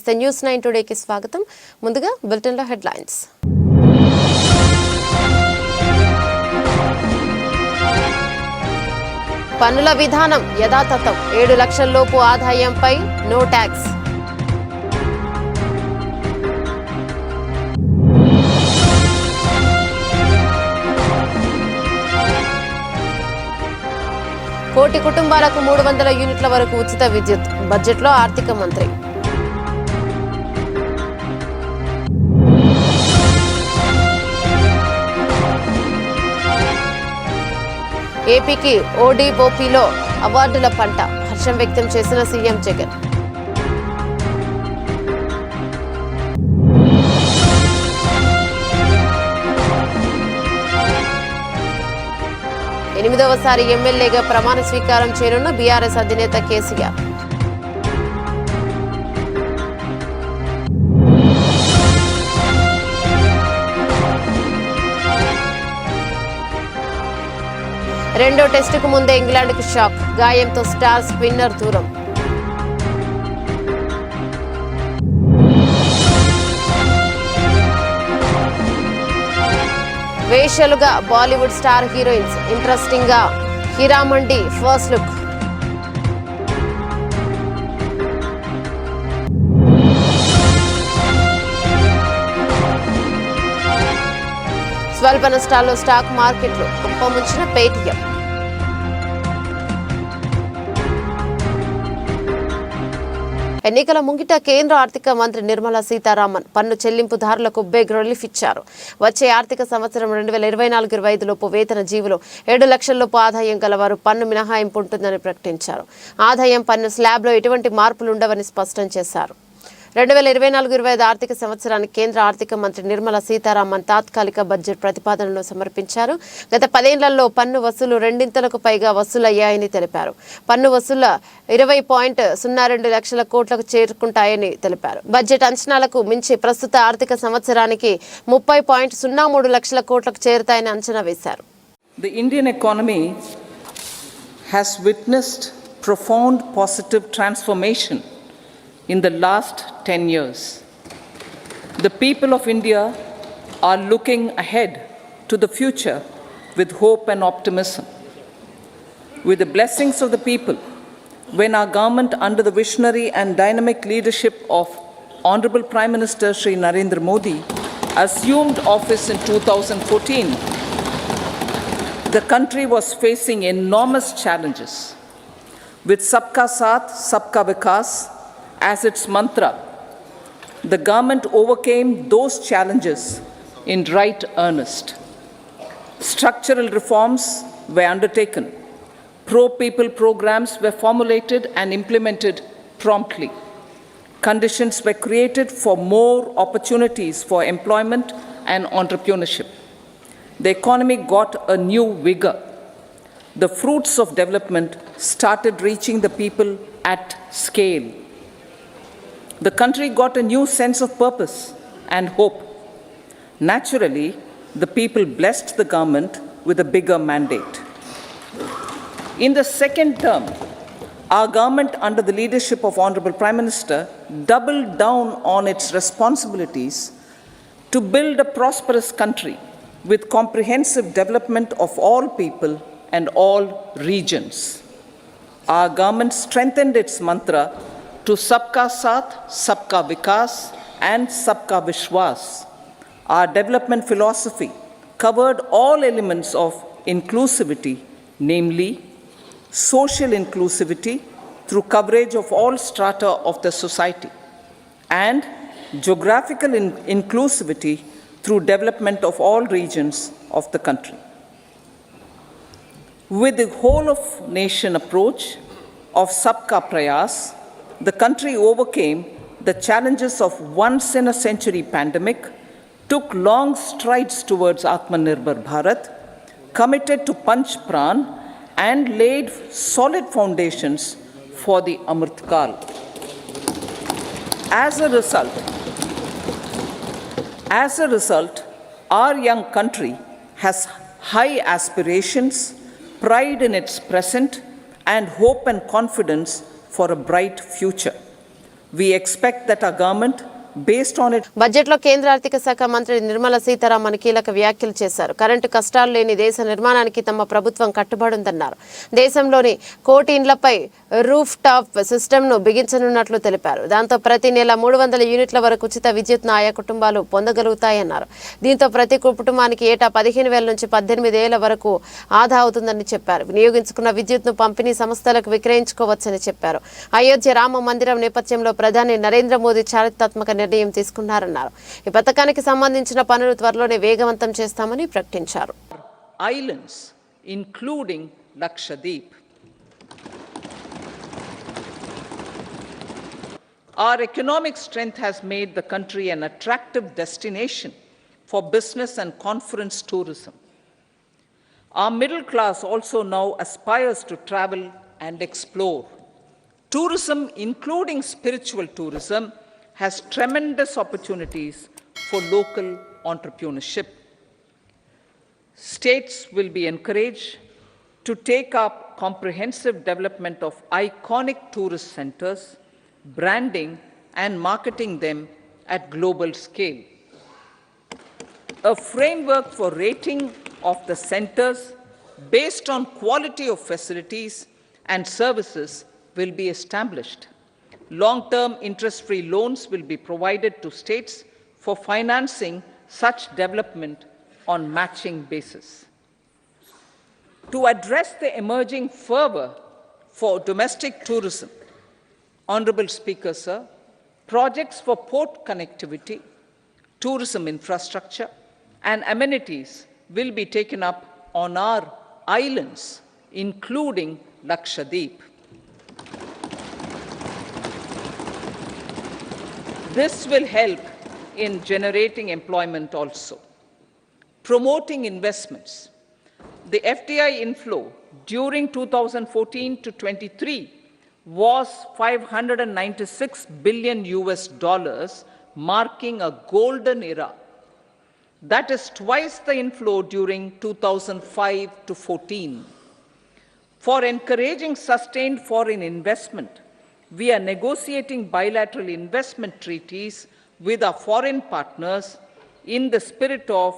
నమస్తే న్యూస్ 9 టుడేకి స్వాగతం. ముందుగా బులెటిన్లో హెడ్లైన్స్. పన్నుల విధానం యథాతథం, 7 లక్షల లోపు ఆదాయంపై నో ట్యాక్స్. కోటి కుటుంబాలకు 300 యూనిట్ల వరకు ఉచిత విద్యుత్, బడ్జెట్లో ఆర్థిక మంత్రి. ఏపీకి ఓడిఓపీలో అవార్డుల పంట, హర్షం వ్యక్తం చేసిన సీఎం జగన్. ఎనిమిదవసారి ఎమ్మెల్యేగా ప్రమాణ స్వీకారం చేయనున్న బీఆర్ఎస్ అధినేత కేసీఆర్. రెండో టెస్టుకు ముందే ఇంగ్లాండ్కు షాక్, గాయంతో స్టార్ స్పిన్నర్ దూరం. వేషలుగా బాలీవుడ్ స్టార్ హీరోయిన్స్, ఇంట్రెస్టింగ్ గా హీరామండి ఫస్ట్ లుక్. స్వల్ప నష్టాల్లో స్టాక్ మార్కెట్లు, కుంపముంచిన పేటీఎం. ఎన్నికల ముంగిట కేంద్ర ఆర్థిక మంత్రి నిర్మలా సీతారామన్ పన్ను చెల్లింపుదారులకు బిగ్ రిలీఫ్ ఇచ్చారు. వచ్చే ఆర్థిక సంవత్సరం 2024-25 లోపు వేతన జీవులు 7 లక్షల లోపు ఆదాయం గలవారు పన్ను మినహాయింపు ఉంటుందని ప్రకటించారు. ఆదాయం పన్ను స్లాబ్లో ఎటువంటి మార్పులు ఉండవని స్పష్టం చేశారు. 2024-25 ఆర్థిక సంవత్సరానికి కేంద్ర ఆర్థిక మంత్రి నిర్మలా సీతారామన్ తాత్కాలిక బడ్జెట్ ప్రతిపాదనలు సమర్పించారు. గత 10 ఏళ్లలో పన్ను వసూలు రెండింతలకు పైగా వసూలయ్యాయని తెలిపారు. పన్ను వసూళ్ల 20.02 లక్షల కోట్లకు చేరుకుంటాయని తెలిపారు. బడ్జెట్ అంచనాలకు మించి ప్రస్తుత ఆర్థిక సంవత్సరానికి 30.03 లక్షల కోట్లకు చేరుతాయని అంచనా వేశారు. The Indian economy has witnessed profound positive transformation in the last 10 years. The people of India are looking ahead to the future with hope and optimism. With the blessings of the people, when our government under the visionary and dynamic leadership of Honorable Prime Minister Shri Narendra Modi assumed office in 2014, the country was facing enormous challenges. With Sabka Saath, Sabka Vikas as its mantra, the government overcame those challenges in right earnest. Structural reforms were undertaken. Pro-people programs were formulated and implemented promptly. Conditions were created for more opportunities for employment and entrepreneurship. The economy got a new vigor. The fruits of development started reaching the people at scale. The country got a new sense of purpose and hope. Naturally, the people blessed the government with a bigger mandate. In the second term, our government under the leadership of Honorable Prime Minister doubled down on its responsibilities to build a prosperous country with comprehensive development of all people and all regions. Our government strengthened its mantra to Sabka Saath, Sabka Vikas and Sabka Vishwas. Our development philosophy covered all elements of inclusivity, namely social inclusivity through coverage of all strata of the society and geographical inclusivity through development of all regions of the country. With the whole of nation approach of Sabka Prayas, the country overcame the challenges of once-in-a-century pandemic, took long strides towards Atmanirbhar Bharat, committed to Panch Pran, and laid solid foundations for the Amrit Kal. As a result, our young country has high aspirations, pride in its present, and hope and confidence for a bright future. We expect that our government, based on its బడ్జెట్లో కేంద్ర ఆర్థిక శాఖ మంత్రి నిర్మలా సీతారామన్ కీలక వ్యాఖ్యలు చేశారు. Current కష్టాలు లేని దేశ నిర్మాణానికి తమ ప్రభుత్వం కట్టుబడి ఉందన్నారు. దేశంలోని 1 కోటి ఇండ్లపై రూఫ్ టాప్ సిస్టమ్ను బిగించనున్నట్లు తెలిపారు. దాంతో ప్రతి నెల 300 యూనిట్ల వరకు ఉచిత విద్యుత్ను ఆయా కుటుంబాలు పొందగలుగుతాయన్నారు. దీంతో ప్రతి కుటుంబానికి ఏటా 15,000 నుంచి 18,000 వరకు ఆదా అవుతుందని చెప్పారు. వినియోగించుకున్న విద్యుత్ను పంపిణీ సంస్థలకు విక్రయించుకోవచ్చని చెప్పారు. అయోధ్య రామ మందిరం నేపథ్యంలో ప్రధాని నరేంద్ర మోదీ చారిత్రాత్మక నిర్ణయం తీసుకున్నారన్నారు. ఈ పథకానికి సంబంధించిన పనులు త్వరలోనే వేగవంతం చేస్తామని ప్రకటించారు. islands, including Lakshadweep. Our economic strength has made the country an attractive destination for business and conference tourism. Our middle class also now aspires to travel and explore. Tourism, including spiritual tourism, has tremendous opportunities for local entrepreneurship. States will be encouraged to take up comprehensive development of iconic tourist centers, branding and marketing them at global scale. A framework for rating of the centers based on quality of facilities and services will be established. Long-term interest-free loans will be provided to states for financing such development on matching basis. To address the emerging fervor for domestic tourism, Honorable Speaker, sir, projects for port connectivity, tourism infrastructure, and amenities will be taken up on our islands, including Lakshadweep. This will help in generating employment also. Promoting investments. The FDI inflow during 2014 to 23 was $596 billion, marking a golden era. That is twice the inflow during 2005 to 14. For encouraging sustained foreign investment, we are negotiating bilateral investment treaties with our foreign partners in the spirit of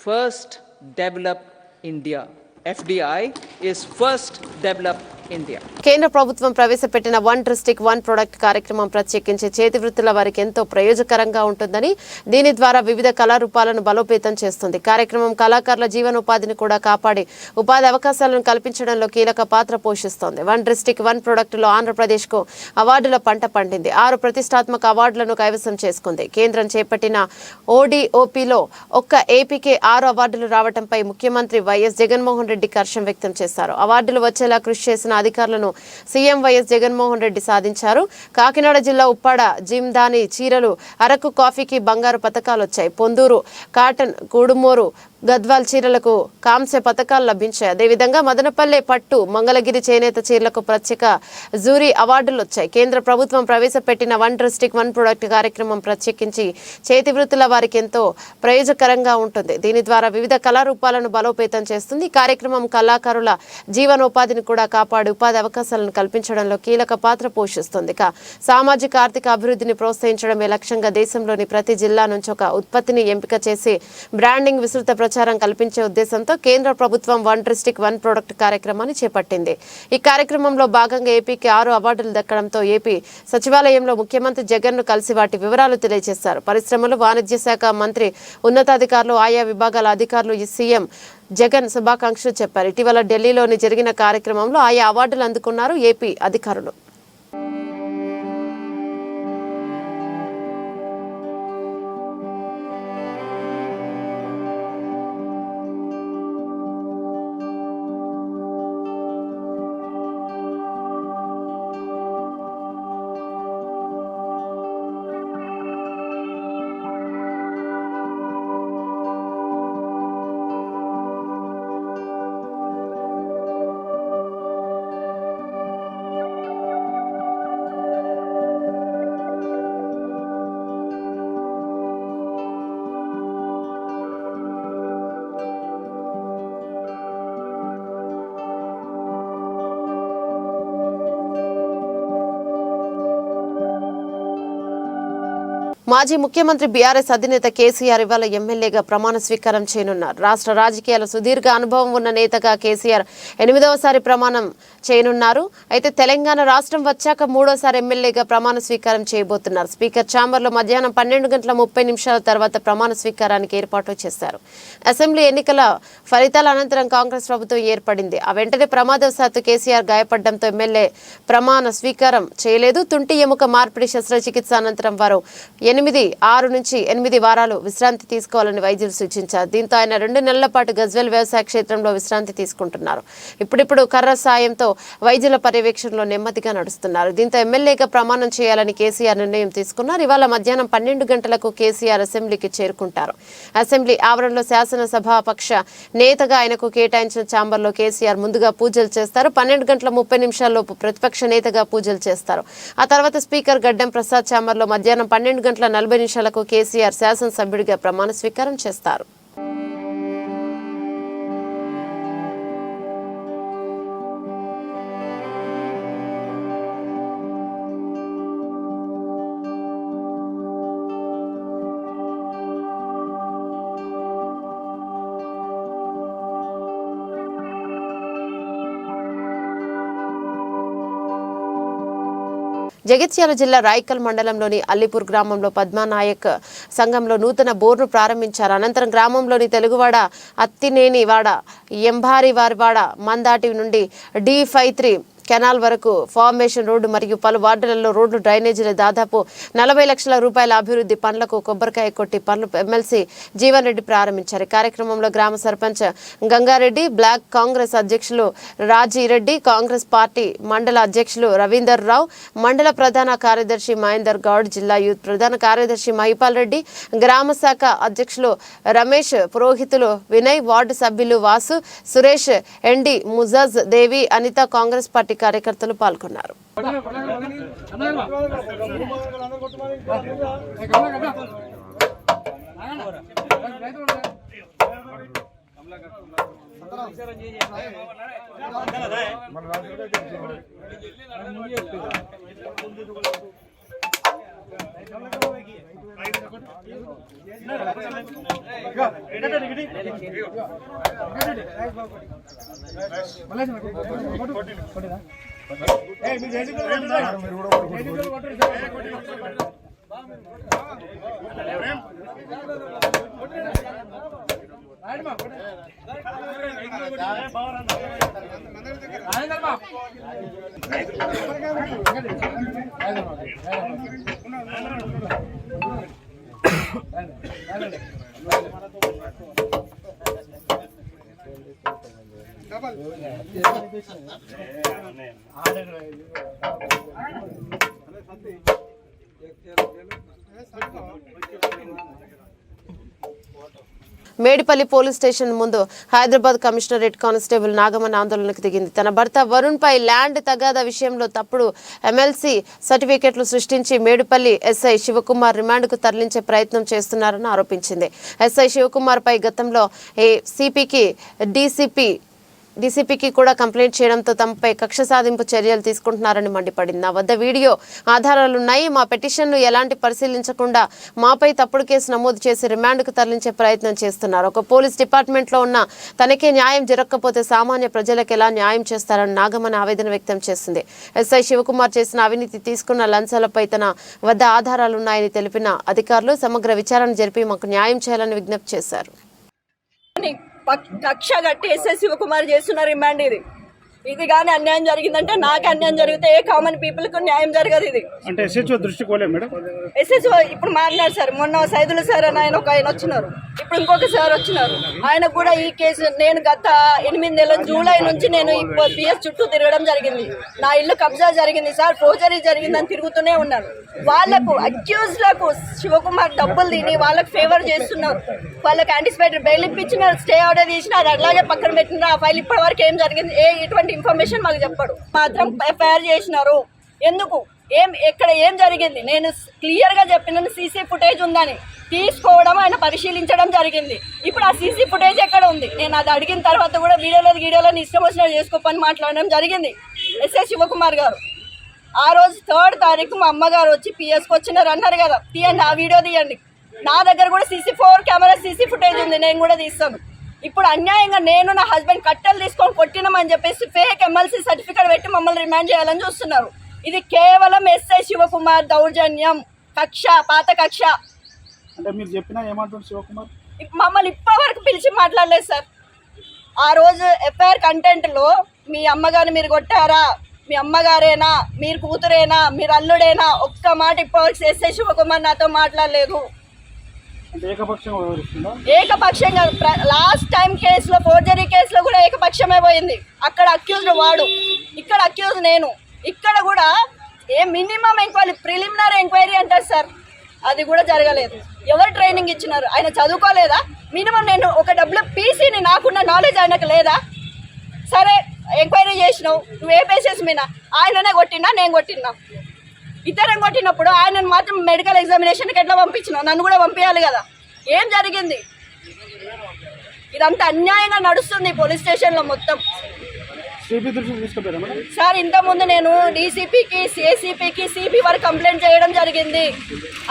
First Develop India. FDI is First Develop India. కేంద్ర ప్రభుత్వం ప్రవేశపెట్టిన one district one product కార్యక్రమం ప్రత్యేకించి చేతి వృత్తుల వారికి ఎంతో ప్రయోజకరంగా ఉంటుందని, దీని ద్వారా వివిధ కళారూపాలను బలోపేతం చేస్తుంది. కార్యక్రమం కళాకారుల జీవనోపాధిని కూడా కాపాడి ఉపాధి అవకాశాలను కల్పించడంలో కీలక పాత్ర పోషిస్తోంది. వన్ డిస్ట్రిక్ట్ వన్ ప్రొడక్టులో ఆంధ్రప్రదేశ్కు అవార్డుల పంట పండింది. 6 ప్రతిష్టాత్మక అవార్డులను కైవసం చేసుకుంది. కేంద్రం చేపట్టిన ODOPలో ఒక్క ఏపీకే 6 అవార్డులు రావడంపై ముఖ్యమంత్రి వైఎస్ జగన్మోహన్ రెడ్డి హర్షం వ్యక్తం చేశారు. అవార్డులు వచ్చేలా కృషి చేసిన అధికారులను సీఎం వైఎస్ జగన్మోహన్ రెడ్డి సాధించారు. కాకినాడ జిల్లా ఉప్పాడ జిమ్దాని చీరలు, అరకు కాఫీకి బంగారు పతకాలు వచ్చాయి. పొందూరు కాటన్, కుడుమూరు గద్వాల్ చీరలకు కాంస్య పతకాలు లభించాయి. అదేవిధంగా మదనపల్లె పట్టు, మంగళగిరి చేనేత చీరలకు ప్రత్యేక జూరీ అవార్డులు వచ్చాయి. కేంద్ర ప్రభుత్వం ప్రవేశపెట్టిన వన్ డిస్ట్రిక్ట్ వన్ ప్రొడక్ట్ కార్యక్రమం ప్రత్యేకించి చేతి వృత్తుల వారికి ఎంతో ప్రయోజకరంగా ఉంటుంది. దీని ద్వారా వివిధ కళారూపాలను బలోపేతం చేస్తుంది. ఈ కార్యక్రమం కళాకారుల జీవనోపాధిని కూడా కాపాడి ఉపాధి అవకాశాలను కల్పించడంలో కీలక పాత్ర పోషిస్తుంది. సామాజిక ఆర్థిక అభివృద్ధిని ప్రోత్సహించడమే లక్ష్యంగా దేశంలోని ప్రతి జిల్లా నుంచి ఒక ఉత్పత్తిని ఎంపిక చేసి బ్రాండింగ్, విస్తృత ప్రచారం కల్పించే ఉద్దేశంతో కేంద్ర ప్రభుత్వం వన్ డిస్ట్రిక్ట్ వన్ ప్రొడక్ట్ కార్యక్రమాన్ని చేపట్టింది. ఈ కార్యక్రమంలో భాగంగా ఏపీకి 6 అవార్డులు దక్కడంతో ఏపీ సచివాలయంలో ముఖ్యమంత్రి జగన్ ను కలిసి వాటి వివరాలు తెలియజేశారు. పరిశ్రమలు, వాణిజ్య శాఖ మంత్రి, ఉన్నతాధికారులు, ఆయా విభాగాల అధికారులు ఈ సీఎం జగన్ శుభాకాంక్షలు చెప్పారు. ఇటీవల ఢిల్లీలోని జరిగిన కార్యక్రమంలో ఆయా అవార్డులు అందుకున్నారు ఏపీ అధికారులు. మాజీ ముఖ్యమంత్రి బీఆర్ఎస్ అధినేత కేసీఆర్ ఇవాళ ఎమ్మెల్యేగా ప్రమాణ స్వీకారం చేయనున్నారు. రాష్ట్ర రాజకీయాల సుదీర్ఘ అనుభవం ఉన్న నేతగా కేసీఆర్ 8వసారి ప్రమాణం చేయనున్నారు. అయితే తెలంగాణ రాష్ట్రం వచ్చాక 3వసారి ఎమ్మెల్యేగా ప్రమాణ స్వీకారం చేయబోతున్నారు. స్పీకర్ ఛాంబర్లో మధ్యాహ్నం 12:30 తర్వాత ప్రమాణ స్వీకారానికి ఏర్పాట్లు చేశారు. అసెంబ్లీ ఎన్నికల ఫలితాల అనంతరం కాంగ్రెస్ ప్రభుత్వం ఏర్పడింది. ఆ వెంటనే ప్రమాదవశాత్తు కేసీఆర్ గాయపడడంతో ఎమ్మెల్యే ప్రమాణ స్వీకారం చేయలేదు. తుంటి ఎముక మార్పిడి శస్త్రచికిత్స అనంతరం వారు 6 నుంచి 8 వారాలు విశ్రాంతి తీసుకోవాలని వైద్యులు సూచించారు. దీంతో ఆయన 2 నెలల పాటు గజ్వేల్ వ్యవసాయ క్షేత్రంలో విశ్రాంతి తీసుకుంటున్నారు. ఇప్పుడిప్పుడు కర్ర సాయంతో వైద్యుల పర్యవేక్షణలో నెమ్మదిగా నడుస్తున్నారు. దీంతో ఎమ్మెల్యేగా ప్రమాణం చేయాలని కేసీఆర్ నిర్ణయం తీసుకున్నారు. ఇవాళ మధ్యాహ్నం 12 గంటలకు కేసీఆర్ అసెంబ్లీకి చేరుకుంటారు. అసెంబ్లీ ఆవరణలో శాసనసభాపక్ష నేతగా ఆయనకు కేటాయించిన ఛాంబర్లో కేసీఆర్ ముందుగా పూజలు చేస్తారు. 12:30 ప్రతిపక్ష నేతగా పూజలు చేస్తారు. ఆ తర్వాత స్పీకర్ గడ్డం ప్రసాద్ ఛాంబర్లో మధ్యాహ్నం 12:40 కేసీఆర్ శాసనసభ్యుడిగా ప్రమాణ స్వీకారం చేస్తారు. జగిత్యాల జిల్లా రాయికల్ మండలంలోని అల్లిపూర్ గ్రామంలో పద్మానాయక్ సంఘంలో నూతన బోర్ను ప్రారంభించారు. అనంతరం గ్రామంలోని తెలుగువాడ, అత్తినేనివాడ, ఎంబారివారివాడ, మందాటి నుండి D53 కెనాల్ వరకు ఫార్మేషన్ రోడ్డు మరియు పలు వార్డులలో రోడ్డు డ్రైనేజీలు దాదాపు 40 లక్షల రూపాయల అభివృద్ధి పనులకు కొబ్బరికాయ కొట్టి పనులు ఎమ్మెల్సీ జీవన్ రెడ్డి ప్రారంభించారు. కార్యక్రమంలో గ్రామ సర్పంచ్ గంగారెడ్డి, బ్లాక్ కాంగ్రెస్ అధ్యక్షులు రాజీరెడ్డి, కాంగ్రెస్ పార్టీ మండల అధ్యక్షులు రవీందర్ రావు, మండల ప్రధాన కార్యదర్శి మహేందర్ గౌడ్, జిల్లా యూత్ ప్రధాన కార్యదర్శి మహిపాల్ రెడ్డి, గ్రామ శాఖ అధ్యక్షులు రమేష్, పురోహితులు వినయ్, వార్డు సభ్యులు వాసు, సురేష్, ఎండి ముజాజ్ దేవి, అనిత, కాంగ్రెస్ పార్టీ కార్యకర్తలు పాల్గొన్నారు. మేడిపల్లి పోలీస్ స్టేషన్ ముందు హైదరాబాద్ కమిషనరేట్ కానిస్టేబుల్ నాగమన్ ఆందోళనకు దిగింది. తన భర్త వరుణ్ పై ల్యాండ్ తగాదా విషయంలో తప్పుడు ఎమ్మెల్సీ సర్టిఫికెట్లు సృష్టించి మేడిపల్లి ఎస్ఐ శివకుమార్ రిమాండ్కు తరలించే ప్రయత్నం చేస్తున్నారని ఆరోపించింది. ఎస్ఐ శివకుమార్ పై గతంలో డీసీపీకి కూడా కంప్లైంట్ చేయడంతో తమపై కక్ష సాధింపు చర్యలు తీసుకుంటున్నారని మండిపడింది. నా వద్ద వీడియో ఆధారాలున్నాయి. మా పిటిషన్ను ఎలాంటి పరిశీలించకుండా మాపై తప్పుడు కేసు నమోదు చేసి రిమాండ్కు తరలించే ప్రయత్నం చేస్తున్నారు. ఒక పోలీస్ డిపార్ట్మెంట్లో ఉన్న తనకే న్యాయం జరగకపోతే సామాన్య ప్రజలకు ఎలా న్యాయం చేస్తారని నాగమని ఆవేదన వ్యక్తం చేసింది. ఎస్ఐ శివకుమార్ చేసిన అవినీతి, తీసుకున్న లంచాలపై తన వద్ద ఆధారాలున్నాయని తెలిపిన అధికారులు సమగ్ర విచారణ జరిపి మాకు న్యాయం చేయాలని విజ్ఞప్తి చేశారు. కక్ష కట్టి ఎస్ఎస్ శివకుమార్ చేస్తున్న రిమాండ్ ఇది కానీ అన్యాయం జరిగిందంటే నాకు అన్యాయం జరిగితే ఏ కామన్ పీపుల్ కు న్యాయం జరగదు. ఇది అంటే ఎస్హెచ్ఓ దృష్టికి పోలే మేడం. ఎస్హెచ్ఓ ఇప్పుడు మాట్లాడారు సార్, మొన్న సైదుల సార్ అని ఆయన వచ్చినారు, ఇప్పుడు ఇంకొక సార్ వచ్చినారు. ఆయన కూడా ఈ కేసు నేను గత 8 నెలల జూలై నుంచి నేను పిఎస్ చుట్టూ తిరగడం జరిగింది. నా ఇల్లు కబ్జా జరిగింది సార్, ఫోర్జరీ జరిగిందని తిరుగుతూనే ఉన్నాను. వాళ్లకు అక్యూజ్ లకు శివకుమార్ డబ్బులు తిని వాళ్ళకి ఫేవర్ చేస్తున్నారు. వాళ్ళకి యాంటిసిపేటరీ బెయిల్ ఇప్పించిన, స్టే ఆర్డర్ చేసిన, అది అట్లాగే పక్కన పెట్టిన. ఆ ఫైల్ ఇప్పటి వరకు ఏం జరిగింది, ఇటువంటి ఇన్ఫర్మేషన్ మాకు చెప్పడు. మాత్రం ఎఫ్ఐఆర్ చేసినారు. ఎందుకు, ఎక్కడ ఏం జరిగింది నేను క్లియర్ గా చెప్పినాను. సీసీ ఫుటేజ్ ఉందని తీసుకోవడం, ఆయన పరిశీలించడం జరిగింది. ఇప్పుడు ఆ సీసీ ఫుటేజ్ ఎక్కడ ఉంది? నేను అది అడిగిన తర్వాత కూడా వీడియోలో ఇష్టం వచ్చినట్టు చేసుకోపని మాట్లాడడం జరిగింది ఎస్ఎస్ శివకుమార్ గారు. ఆ రోజు 3rd తారీఖు మా అమ్మగారు వచ్చి పిఎస్కి వచ్చినారు అన్నారు కదా, తీయండి ఆ వీడియో తీయండి. నా దగ్గర కూడా సీసీ ఫుటేజ్ ఉంది, నేను కూడా తీస్తాను. ఇప్పుడు అన్యాయంగా నేను నా హస్బెండ్ కట్టెలు తీసుకొని కొట్టినామని చెప్పేసి ఫేక్ ఎమ్మెల్సీ సర్టిఫికేట్ పెట్టి మమ్మల్ని రిమాండ్ చేయాలని చూస్తున్నారు. ఇది కేవలం ఎస్ఐ శివకుమార్ దౌర్జన్యం, కక్ష, పాత కక్ష. అంటే మీరు చెప్పినా ఏమంటుంది శివకుమార్? మమ్మల్ని ఇప్పటి వరకు పిలిచి మాట్లాడలేదు సార్. ఆ రోజు ఎఫ్ఐఆర్ కంటెంట్లో మీ అమ్మగారిని మీరు కొట్టారా, మీ అమ్మగారేనా, మీరు కూతురేనా, మీరు అల్లుడేనా, ఒక్క మాట ఇప్పటివరకు ఎస్ఐ శివకుమార్ నాతో మాట్లాడలేదు. ఏకపక్షంగా లాస్ట్ టైం కేసులో, ఫోర్జరీ కేసులో కూడా ఏకపక్షమే పోయింది. అక్కడ అక్యూజ్డ్ వాడు, ఇక్కడ అక్యూజ్ నేను. ఇక్కడ కూడా మినిమం ఎంక్వైరీ, ప్రిలిమినరీ ఎంక్వైరీ అంటారు సార్, అది కూడా జరగలేదు. ఎవరు ట్రైనింగ్ ఇచ్చినారు? ఆయన చదువుకోలేదా? మినిమం నేను ఒక WPCని నాకున్న నాలెడ్జ్ ఆయనకు లేదా? సరే ఎంక్వైరీ చేసినావు, నువ్వు ఏ బేసిస్ మీద? ఆయననే కొట్టినా, నేను కొట్టినా, ఇద్దరం కొట్టినప్పుడు ఆయనను మాత్రం మెడికల్ ఎగ్జామినేషన్కి ఎట్లా పంపించినావు? నన్ను కూడా పంపించాలి కదా. ఏం జరిగింది? ఇదంతా అన్యాయంగా నడుస్తుంది పోలీస్ స్టేషన్లో మొత్తం. సార్ ఇంతకుముందు నేను డీసీపీకి, ఏసీపీకి, సిపి వరకు కంప్లైంట్ చేయడం జరిగింది.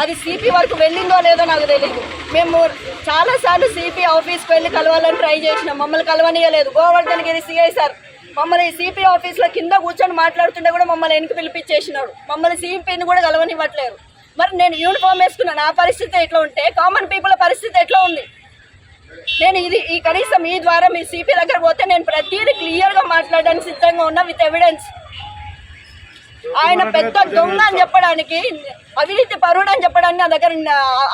అది సిపి వరకు వెళ్ళిందో లేదో నాకు తెలియదు. మేము చాలాసార్లు సిపి ఆఫీస్కి వెళ్ళి కలవాలని ట్రై చేసినాం, మమ్మల్ని కలవనీయలేదు. గోవర్ధన్గిరి సిఐ సార్ మమ్మల్ని సిపి ఆఫీస్లో కింద కూర్చొని మాట్లాడుతుంటే కూడా మమ్మల్ని వెనక్కి పిలిపించేసినాడు. మమ్మల్ని సిపిని కూడా కలవనివ్వట్లేరు. మరి నేను యూనిఫామ్ వేసుకున్న నా పరిస్థితి ఎట్లా ఉంటే కామన్ పీపుల్ పరిస్థితి ఎట్లా ఉంది? నేను ఈ కనీసం ఈ ద్వారా మీ సిపి దగ్గర పోతే నేను ప్రతిదీ క్లియర్గా మాట్లాడడానికి సిద్ధంగా ఉన్నా, విత్ ఎవిడెన్స్. ఆయన పెద్ద దొంగ అని చెప్పడానికి, అవినీతి పరుడు అని చెప్పడానికి నా దగ్గర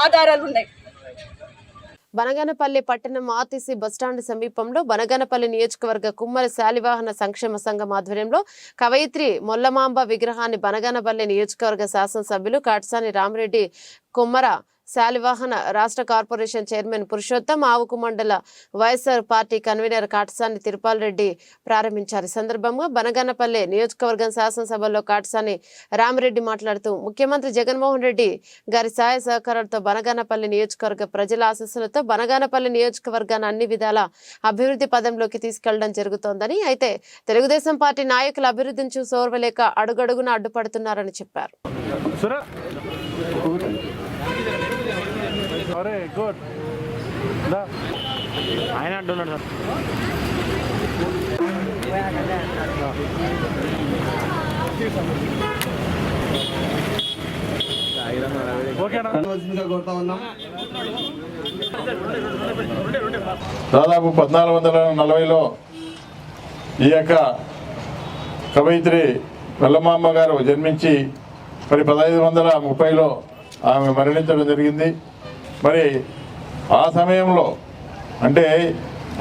ఆధారాలు ఉన్నాయి. బనగానపల్లి పట్టణం ఆర్టీసీ బస్టాండ్ సమీపంలో బనగానపల్లి నియోజకవర్గ కుమ్మరి శాలివాహన సంక్షేమ సంఘం ఆధ్వర్యంలో కవయిత్రి మొల్లమాంబ విగ్రహాన్ని బనగానపల్లి నియోజకవర్గ శాసనసభ్యులు కాట్సాని రామిరెడ్డి కుమ్మర శాలివాహన రాష్ట్ర కార్పొరేషన్ చైర్మన్ పురుషోత్తం, ఆవుకు మండల వైఎస్ఆర్ పార్టీ కన్వీనర్ కాట్సాని తిరుపాల్ రెడ్డి ప్రారంభించారు. ఈ సందర్భంగా బనగానపల్లి నియోజకవర్గం శాసనసభలో కాట్సాని రామిరెడ్డి మాట్లాడుతూ, ముఖ్యమంత్రి జగన్మోహన్ రెడ్డి గారి సహాయ సహకారాలతో బనగానపల్లి నియోజకవర్గ ప్రజల ఆశీస్సులతో బనగానపల్లి నియోజకవర్గాన్ని అన్ని విధాల అభివృద్ధి పదంలోకి తీసుకెళ్లడం జరుగుతోందని, అయితే తెలుగుదేశం పార్టీ నాయకుల అభివృద్ధిని చూసి ఓర్వలేక అడుగడుగున అడ్డుపడుతున్నారని చెప్పారు. అరే గుడ్ ఆయన అంటున్నాడు దాదాపు 1440లో ఈ యొక్క కవయిత్రి మొల్లమాంబ గారు జన్మించి మరి 1530లో ఆమె మరణించడం జరిగింది. మరి ఆ సమయంలో అంటే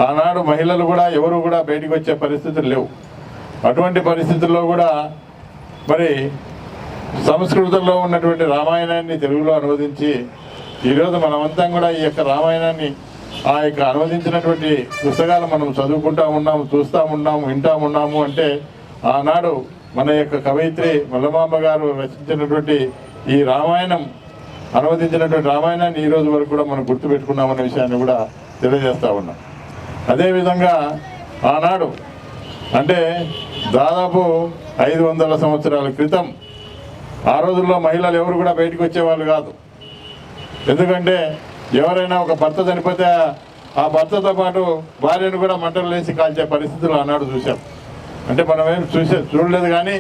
ఆనాడు మహిళలు కూడా ఎవరు కూడా బయటికి వచ్చే పరిస్థితులు లేవు. అటువంటి పరిస్థితుల్లో కూడా మరి సంస్కృతంలో ఉన్నటువంటి రామాయణాన్ని తెలుగులో అనువదించి ఈరోజు మనమంతా కూడా ఈ యొక్క రామాయణాన్ని ఆ యొక్క అనువదించినటువంటి పుస్తకాలు మనం చదువుకుంటా ఉన్నాము, చూస్తూ ఉన్నాము, వింటా ఉన్నాము. అంటే ఆనాడు మన యొక్క కవయిత్రి మొల్లమాంబ గారు రచించినటువంటి ఈ రామాయణం, అనువదించినటువంటి రామాయణాన్ని ఈ రోజు వరకు కూడా మనం గుర్తుపెట్టుకున్నామనే విషయాన్ని కూడా తెలియజేస్తూ ఉన్నాం. అదేవిధంగా ఆనాడు అంటే దాదాపు 500 సంవత్సరాల క్రితం ఆ రోజుల్లో మహిళలు ఎవరు కూడా బయటకు వచ్చేవాళ్ళు కాదు. ఎందుకంటే ఎవరైనా ఒక భర్త చనిపోతే ఆ భర్తతో పాటు భార్యను కూడా మంటలు వేసి కాల్చే పరిస్థితులు ఆనాడు చూసాం. అంటే మనం ఏం చూడలేదు కానీ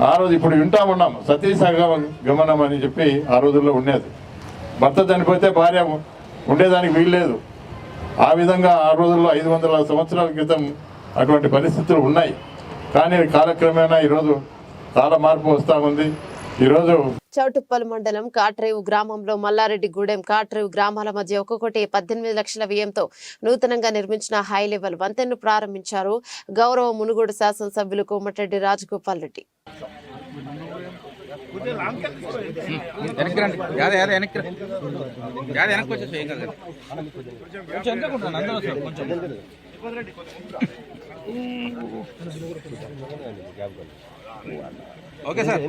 ఆ రోజు ఇప్పుడు వింటా ఉన్నాం, సతీ గమనం అని చెప్పి ఆ రోజుల్లో ఉండేది. భర్త చనిపోతే భార్య ఉండేదానికి వీల్లేదు. ఆ విధంగా ఆ రోజుల్లో 500 సంవత్సరాల క్రితం అటువంటి పరిస్థితులు ఉన్నాయి. కానీ కాలక్రమేణా ఈరోజు చాలా మార్పు వస్తూ ఉంది. ఈరోజు చౌటుప్పల్ మండలం కాట్రేవు గ్రామంలో మల్లారెడ్డిగూడెం కాట్రేవు గ్రామాల మధ్య ఒక్కొక్కటి 18 లక్షల వ్యయంతో నూతనంగా నిర్మించిన హై లెవెల్ వంతెనను ప్రారంభించారు గౌరవ మునుగోడు శాసనసభ్యులు కోమటిరెడ్డి రాజగోపాల్ రెడ్డి. Okay sir.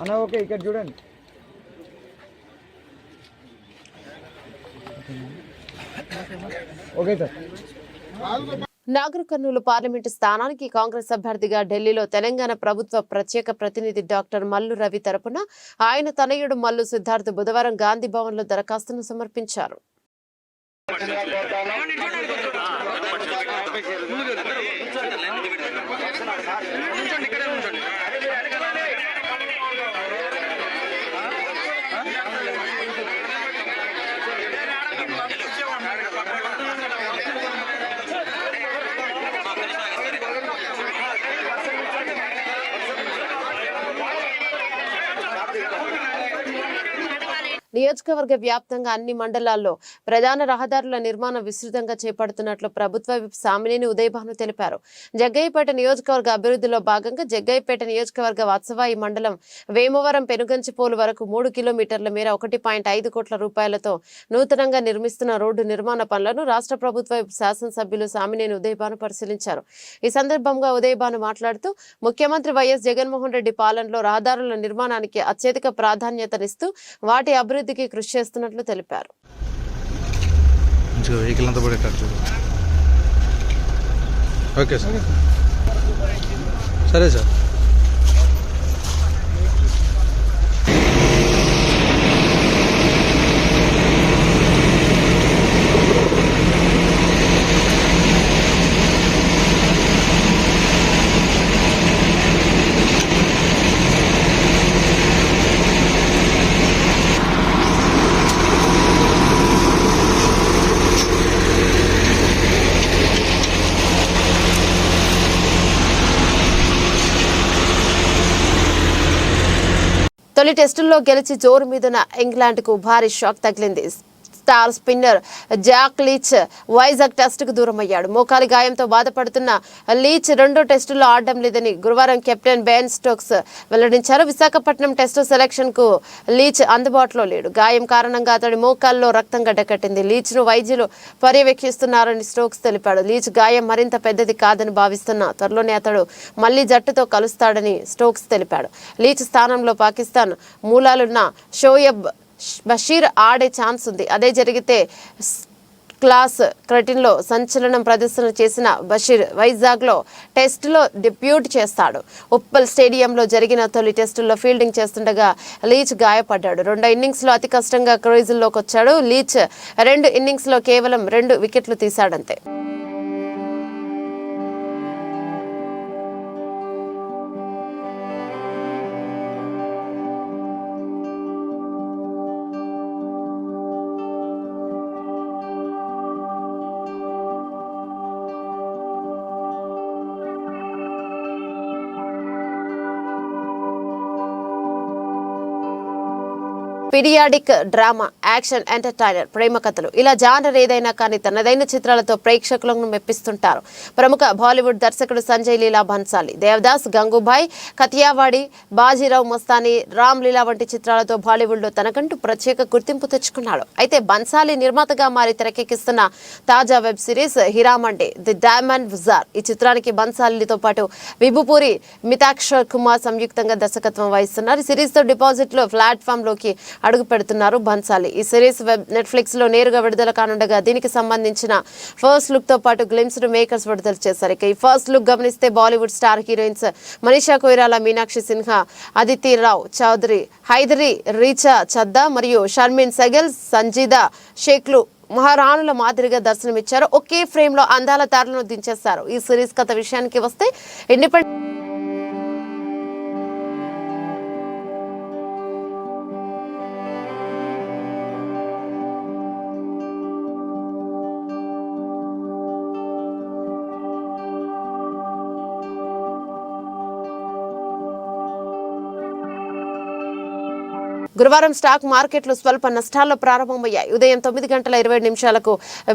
అన్న ఓకే, ఇక్కడ చూడండి. Okay sir. Nagarkurnool parliament స్థానానికి కాంగ్రెస్ అభ్యర్థిగా ఢిల్లీలో తెలంగాణ ప్రభుత్వ ప్రత్యేక ప్రతినిధి డాక్టర్ మల్లు రవి తరపున ఆయన తనయుడు మల్లు సిద్ధార్థ్ బుధవారం గాంధీ భవన్ లో దరఖాస్తును సమర్పించారు. నియోజకవర్గ వ్యాప్తంగా అన్ని మండలాల్లో ప్రధాన రహదారుల నిర్మాణం విస్తృతంగా చేపడుతున్నట్లు ప్రభుత్వ విప్ సామినేని ఉదయభాను తెలిపారు. జగ్గయ్యపేట నియోజకవర్గ అభివృద్ధిలో భాగంగా జగ్గయ్యపేట నియోజకవర్గ వాత్సవాయి మండలం వేమవరం పెనుగంచిపోలు వరకు 3 కిలోమీటర్ల మేర 1.5 కోట్ల రూపాయలతో నూతనంగా నిర్మిస్తున్న రోడ్డు నిర్మాణ పనులను రాష్ట్ర ప్రభుత్వ విప్ శాసనసభ్యులు సామినేని ఉదయభాను పరిశీలించారు. ఈ సందర్భంగా ఉదయభాను మాట్లాడుతూ ముఖ్యమంత్రి వైఎస్ జగన్మోహన్ రెడ్డి పాలనలో రహదారుల నిర్మాణానికి అత్యధిక ప్రాధాన్యతనిస్తూ వాటి అభివృద్ధికి కృషి చేస్తున్నట్లు తెలిపారు. Okay sir. సరే సార్. తొలి టెస్టుల్లో గెలిచి జోరు మీదున్న ఇంగ్లాండ్కు భారీ షాక్ తగిలింది. Star spinner Jack Leach Vizag టెస్టుకు దూరమయ్యాడు. మోకాలి గాయంతో బాధపడుతున్న లీచ్ రెండో టెస్టులో ఆడడం లేదని గురువారం కెప్టెన్ బెన్ స్టోక్స్ వెల్లడించారు. విశాఖపట్నం టెస్టు సెలక్షన్ కు లీచ్ అందుబాటులో లేడు. గాయం కారణంగా అతడి మోకాల్లో రక్తం గడ్డకట్టింది. లీచ్ ను వైద్యులు పర్యవేక్షిస్తున్నారని స్టోక్స్ తెలిపాడు. లీచ్ గాయం మరింత పెద్దది కాదని భావిస్తున్నా త్వరలోనే అతడు మళ్లీ జట్టుతో కలుస్తాడని స్టోక్స్ తెలిపాడు. లీచ్ స్థానంలో పాకిస్తాన్ మూలాలున్న షోయబ్ బషీర్ ఆడే ఛాన్స్ ఉంది. అదే జరిగితే క్లాస్ క్రికెట్లో సంచలనం ప్రదర్శన చేసిన బషీర్ వైజాగ్లో టెస్టులో డెబ్యూట్ చేస్తాడు. ఉప్పల్ స్టేడియంలో జరిగిన తొలి టెస్టుల్లో ఫీల్డింగ్ చేస్తుండగా లీచ్ గాయపడ్డాడు. రెండో ఇన్నింగ్స్లో అతి కష్టంగా క్రీజుల్లోకి వచ్చాడు. లీచ్ 2 ఇన్నింగ్స్లో కేవలం 2 వికెట్లు తీశాడంతే. పీడియాడిక్ డ్రామా, యాక్షన్, ఎంటర్టైనర్, ప్రేమ కథలు ఇలా జానర్ ఏదైనా కానీ తనదైన చిత్రాలతో ప్రేక్షకులను మెప్పిస్తుంటారు ప్రముఖ బాలీవుడ్ దర్శకుడు సంజయ్ లీలా బన్సాలి. దేవదాస్, గంగూబాయ్, కతియావాడి, బాజీరావు మస్తానీ, రామ్ లీలా వంటి చిత్రాలతో బాలీవుడ్లో తనకంటూ ప్రత్యేక గుర్తింపు తెచ్చుకున్నాడు. అయితే బన్సాలి నిర్మాతగా మారి తెరకెక్కిస్తున్న తాజా web series Heeramandi the diamond bazaar. ఈ చిత్రానికి బన్సాలితో పాటు విభుపూరి, మితాక్షర్ కుమార్ సంయుక్తంగా దర్శకత్వం వహిస్తున్నారు. ఈ సిరీస్ తో డిపాజిట్ లో ప్లాట్ఫామ్ లోకి అడుగు పెడుతున్నారు బన్సాలి. ఈ సిరీస్ నెట్ఫ్లిక్స్ లో నేరుగా విడుదల కానుండగా దీనికి సంబంధించిన ఫస్ట్ లుక్ తో పాటు గ్లిమ్స్ ను మేకర్స్ విడుదల చేశారు. ఇక ఈ ఫస్ట్ లుక్ గమనిస్తే బాలీవుడ్ స్టార్ హీరోయిన్స్ మనీషా కొయిరాలా, మీనాక్షి సిన్హా, అదితి రావ్ చౌదరి, హైదరి, రీచా చద్దా మరియు షర్మిన్ సెగల్, సంజీదా షేక్లు మహారాణుల మాదిరిగా దర్శనమిచ్చారు. ఒకే ఫ్రేమ్ లో అందాల తారలను దించేశారు. ఈ సిరీస్ కథ విషయానికి వస్తే ఇండిపెండెంట్ గురువారం స్టాక్ మార్కెట్లు స్వల్ప నష్టాల్లో ప్రారంభమయ్యాయి. ఉదయం 9:20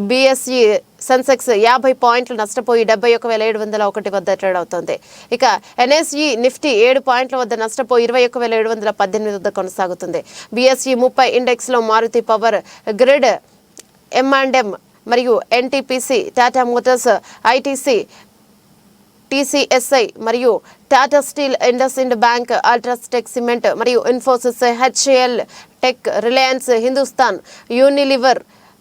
బీఎస్ఈ సెన్సెక్స్ 50 పాయింట్లు నష్టపోయి 71,701 వద్ద ట్రేడ్ అవుతోంది. ఇక ఎన్ఎస్ఈ నిఫ్టీ 7 పాయింట్ల వద్ద నష్టపోయి 21,718 వద్ద కొనసాగుతుంది. బీఎస్ఈ 30 ఇండెక్స్ లో మారుతి పవర్ గ్రిడ్, M&M మరియు ఎన్టీపీసీ, టాటా మోటార్స్, ఐటీసీ, టీసీఎస్ఐ మరియు టాటా స్టీల్, ఇండస్ఇండ్ బ్యాంక్, అల్ట్రాటెక్ సిమెంట్ మరియు ఇన్ఫోసిస్, హెచ్ఏఎల్ టెక్, రిలయన్స్, హిందుస్థాన్ యూనిలివర్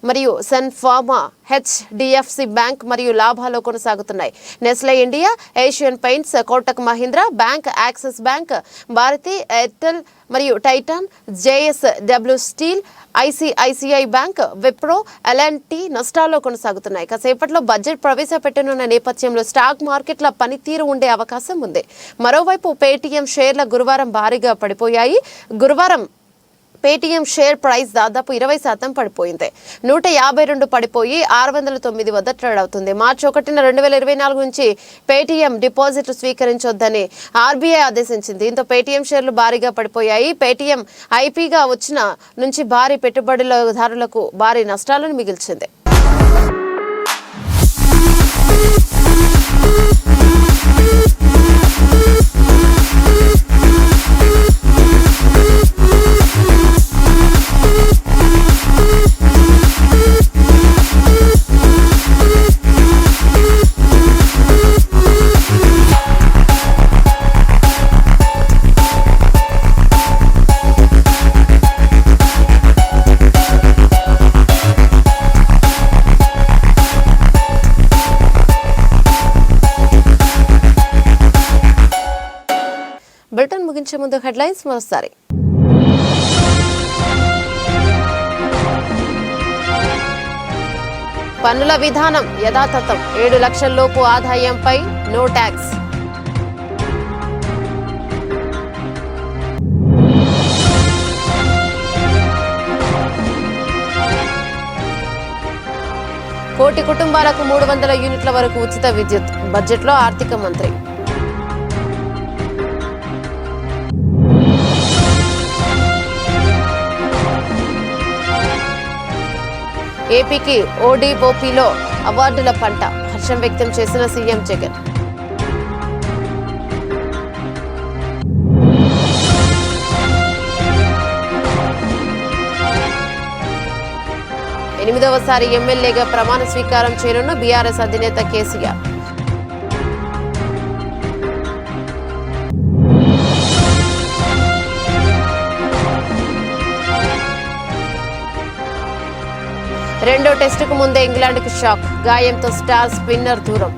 మరియు సన్ ఫార్మా, HDFC బ్యాంక్ మరియు లాభాల్లో కొనసాగుతున్నాయి. నెస్లే ఇండియా, ఏషియన్ పెయింట్స్, కోటక్ మహీంద్రా బ్యాంక్, యాక్సిస్ బ్యాంక్, భారతి ఎయిర్టెల్ మరియు Titan, JSW Steel, ICICI Bank, Wipro, L&T నష్టాల్లో కొనసాగుతున్నాయి. కాసేపట్లో బడ్జెట్ ప్రవేశపెట్టనున్న నేపథ్యంలో స్టాక్ మార్కెట్ల పనితీరు ఉండే అవకాశం ఉంది. మరోవైపు పేటీఎం షేర్ల గురువారం భారీగా పడిపోయాయి. గురువారం పేటీఎం షేర్ ప్రైస్ దాదాపు 20% పడిపోయింది. 152 పడిపోయి 609 వద్ద ట్రేడ్ అవుతుంది. మార్చి 1, 2024 నుంచి పేటీఎం డిపాజిట్లు స్వీకరించొద్దని RBI ఆదేశించింది. దీంతో పేటీఎం షేర్లు భారీగా పడిపోయాయి. పేటీఎం ఐపీగా వచ్చిన నుంచి భారీ పెట్టుబడిదారులకు భారీ నష్టాలను మిగిల్చింది. బులెటిన్ ముగించే ముందు హెడ్లైన్స్ మరోసారి. పన్నుల విధానం యథాతథం, 7 లక్షల లోపు ఆదాయంపై నో ట్యాక్స్. కోటి కుటుంబాలకు 300 యూనిట్ల వరకు ఉచిత విద్యుత్, బడ్జెట్లో ఆర్థిక మంత్రి. ఏపీకి ODOPలో అవార్డుల పంట, హర్షం వ్యక్తం చేసిన సీఎం జగన్. ఎనిమిదవసారి ఎమ్మెల్యేగా ప్రమాణ స్వీకారం చేయనున్న బీఆర్ఎస్ అధినేత కేసీఆర్. రెండో టెస్టుకు ముందే ఇంగ్లాండ్కి షాక్, గాయంతో స్టార్ స్పిన్నర్ దూరం.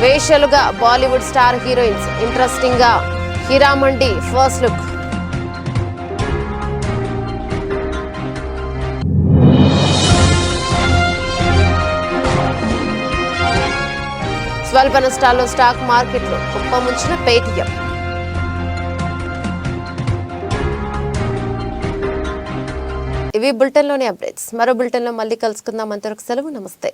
వేషలుగా బాలీవుడ్ స్టార్ హీరోయిన్స్, ఇంట్రెస్టింగ్ గా హీరామండి ఫస్ట్ లుక్. స్వల్ప నష్టాల్లో స్టాక్ మార్కెట్లో కుప్పముంచిన పేటీఎం. ఇవి బులెటిన్లోని అప్డేట్స్. మరో బులెటిన్లో మళ్ళీ కలుసుకుందాం. అంతవరకు సెలవు, నమస్తే.